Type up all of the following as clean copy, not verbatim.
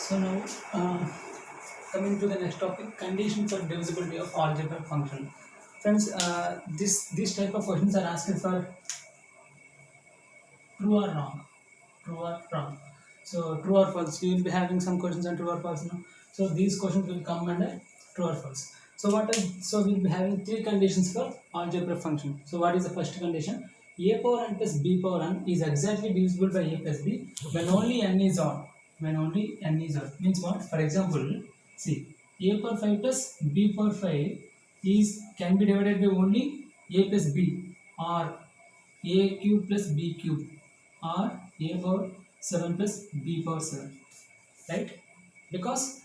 So now, coming to the next topic, condition for divisibility of algebraic function. Friends, this type of questions are asked for true or wrong, true or wrong. So true or false. We will be having some questions on true or false now. So these questions will come under true or false. So so we'll be having three conditions for algebraic function. So what is the first condition? A power n plus b power n is exactly divisible by a plus b when only n is odd. When only n is odd means what? For example, see, a power 5 plus b power 5 is can be divided by only a plus b, or a cube plus b cube, or a power 7 plus b power 7, right? Because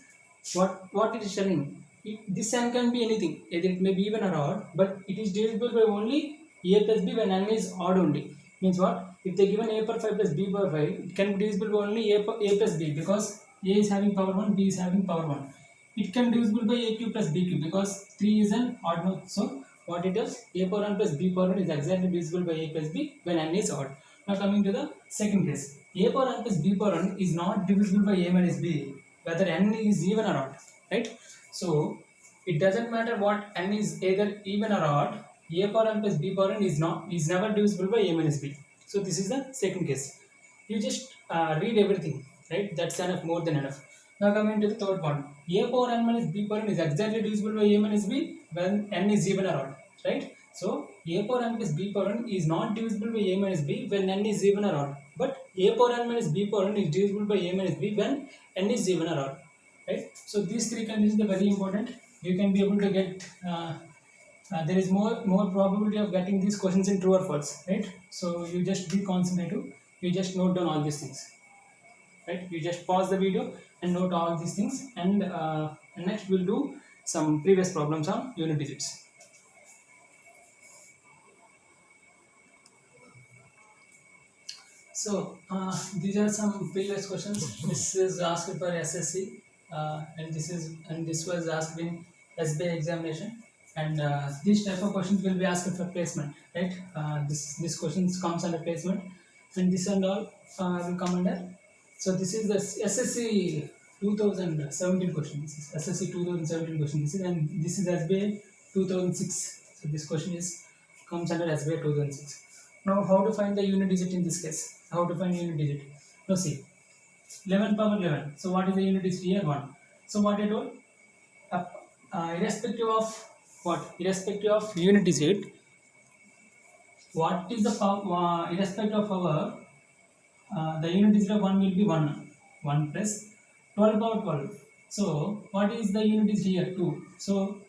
what it is telling, this n can be anything, either it may be even or odd, but it is divisible by only a plus b when n is odd only. Means what? If they given a power 5 plus b power 5, it can be divisible by only a plus b, because a is having power 1, b is having power 1. It can be divisible by a cube plus b cube because 3 is an odd number. So what it does, a power 1 plus b power 1 is exactly divisible by a plus b when n is odd. Now coming to the second case, a power n plus b power 1 is not divisible by a minus b whether n is even or odd, right? So it doesn't matter what n is either even or odd, a power n plus b power n is never divisible by a minus b. So this is the second case. You just read everything, right? That's enough, more than enough. Now coming to the third one, a power n minus b power n is exactly divisible by a minus b when n is even or odd, right? So a power n plus b power n is not divisible by a minus b when n is even or odd, but a power n minus b power n is divisible by a minus b when n is even or odd, right? So these three conditions are very important. You can be able to get there is more probability of getting these questions in true or false, right? So you just be concentrative, you just note down all these things, right? You just pause the video and note all these things, and next we'll do some previous problems on unit digits. So these are some previous questions. This is asked for SSC, and this was asked in SBI examination, and these type of questions will be asked for placement, right? This questions comes under placement, and this and all will come under. So this is the SSC 2017 question. This is SSC 2017 question. This is SBI 2006. So this question is comes under SBI 2006. Now, how to find the unit digit in this case? How to find unit digit? Now, see, 11 power 11. So, what is the unit digit here? 1. So, what I told? Irrespective of what? Irrespective of unit digit, what is the power? Irrespective of power, the unit digit of 1 will be 1. 1 plus 12 power 12. So, what is the unit digit here? 2. So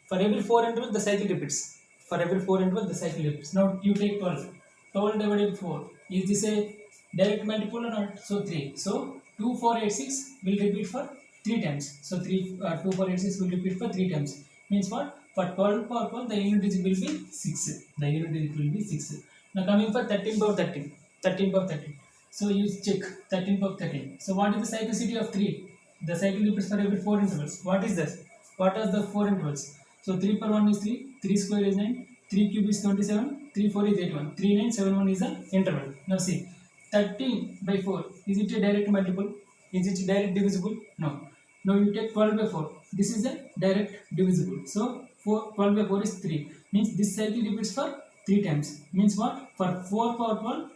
for every 4 intervals, the cycle repeats. For every 4 intervals, the cycle repeats. Now you take 12. 12 divided by 4. Is this a direct multiple or not? So 3. So 2, 4, 8, 6 will repeat for 3 times. So 2, 4, 8, 6 will repeat for 3 times. Means what? For 12 power 12, the unit digit will be 6. The unit digit will be 6. Now coming for 13 power 13. 13 power 13. So you check 13 power 13. So what is the cyclicity of 3? The cycle repeats for every 4 intervals. What is this? What are the 4 intervals? So 3 per 1 is 3, 3 square is 9, 3 cube is 27, 3 4 is 81, 3 9 7 1 is the interval. Now see, 13 by 4, is it a direct multiple? Is it direct divisible? No. Now you take 12 by 4, this is a direct divisible. So 12 by 4 is 3, means this cycle repeats for 3 times. Means what? For 4 power 12,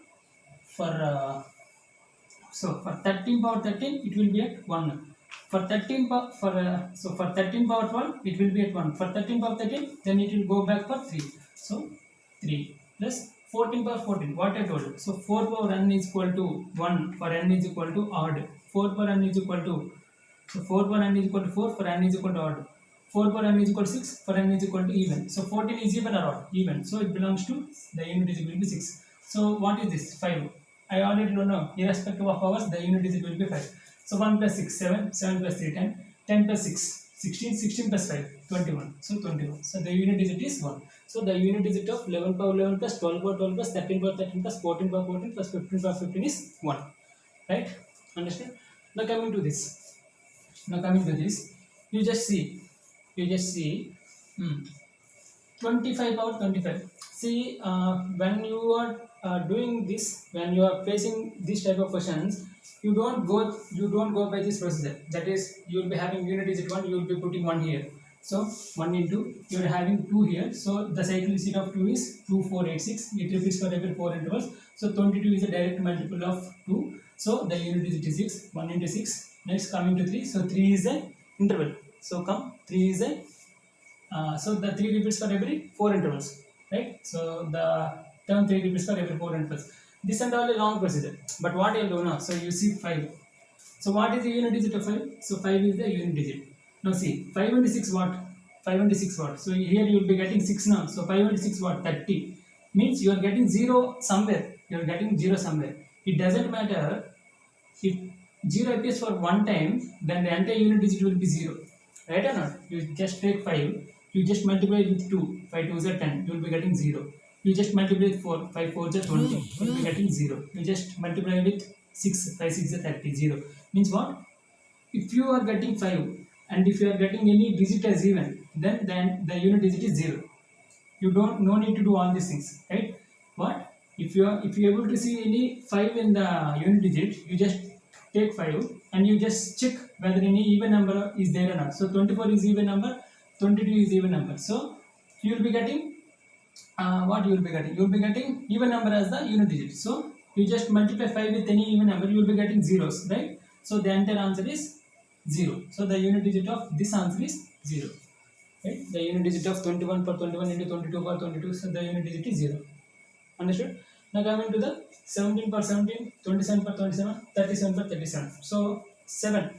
for 13 power 13, it will be at 1. For 13 power for 13 power 12, it will be at 1. For 13 power 13, then it will go back for 3. So 3 plus 14 power 14. What I told you. So 4 power n is equal to 1 for n is equal to odd. 4 power n is equal to 4 power n is equal to 4 for n is equal to odd. 4 power n is equal to 6 for n is equal to even. So 14 is even or odd? Even. So it belongs to the unit digit will be 6. So what is this? 5. I already don't know. Irrespective of powers, the unit digit will be 5. So 1 plus 6, 7, 7 plus 3, 10, 10 plus 6, 16, 16 plus 5, 21. So 21. So the unit digit is 1. So the unit digit of 11 power 11 plus 12 power 12 plus 13 power 13 plus 14 power 14 plus 15 power 15 is 1. Right? Understand? Now coming to this. You just see. 25 power 25. See, when you are doing this, when you are facing this type of questions, you don't go by this procedure. That is, you will be having unit digit 1, you will be putting 1 here. So 1 into, you are having 2 here. So the cyclicity of 2 is 2, 4, 8, 6. It repeats for every 4 intervals. So 22 is a direct multiple of 2. So the unit digit is 6. 1 into 6. Next coming to 3. So 3 is a interval. So come 3 is a so the 3 repeats for every 4 intervals, right? So the term 3 repeats for every 4 intervals. This and all a long procedure. But what you'll do now? So you see 5. So what is the unit digit of 5? So 5 is the unit digit. Now see 5 into 6 what? 5 into 6 what? So here you will be getting 6 now. So 5 into 6 what? 30. Means you are getting 0 somewhere. You are getting 0 somewhere. It doesn't matter if 0 appears for one time, then the entire unit digit will be 0. Right or not? You just take 5, you just multiply it with 2, 5 2s are 10, you will be getting 0. You just multiply with 4, 5 4s are 20, you will be getting 0. You just multiply with 6, 5 6 are 30, 0. Means what? If you are getting 5 and if you are getting any digit as even, then the unit digit is 0. You don't no need to do all these things, right? But if you able to see any 5 in the unit digit, you just take 5 and you just check whether any even number is there or not. So 24 is even number, 22 is even number. So you will be getting what you will be getting? You will be getting even number as the unit digit. So you just multiply 5 with any even number, you will be getting zeros, right? So the entire answer is 0. So the unit digit of this answer is 0. Right? The unit digit of 21 per 21 into 22 per 22, so the unit digit is 0. Understood? Now coming to the 17 per 17, 27 per 27, 37 per 37. So 7.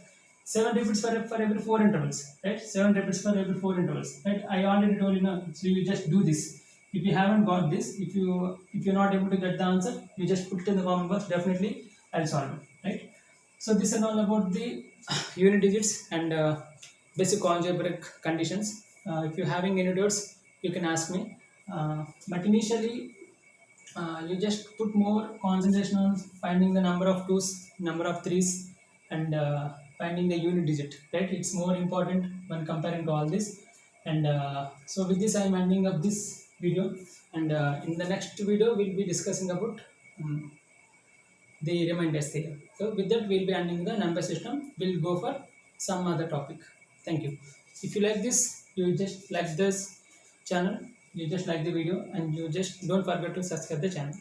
7 repeats for every 4 intervals, right? 7 repeats for every 4 intervals, right? I already told you now. So you just do this. If you haven't got this, if you're not able to get the answer, you just put it in the comment box. Definitely, I'll solve it, right? So this is all about the unit digits and basic algebraic conditions. If you're having any doubts, you can ask me. But initially, you just put more concentration on finding the number of twos, number of threes, and finding the unit digit. Right? It's more important when comparing to all this. And so with this, I'm ending up this video. And in the next video, we'll be discussing about the remainders theorem. So with that, we'll be ending the number system. We'll go for some other topic. Thank you. If you like this, you just like this channel, you just like the video, and you just don't forget to subscribe the channel.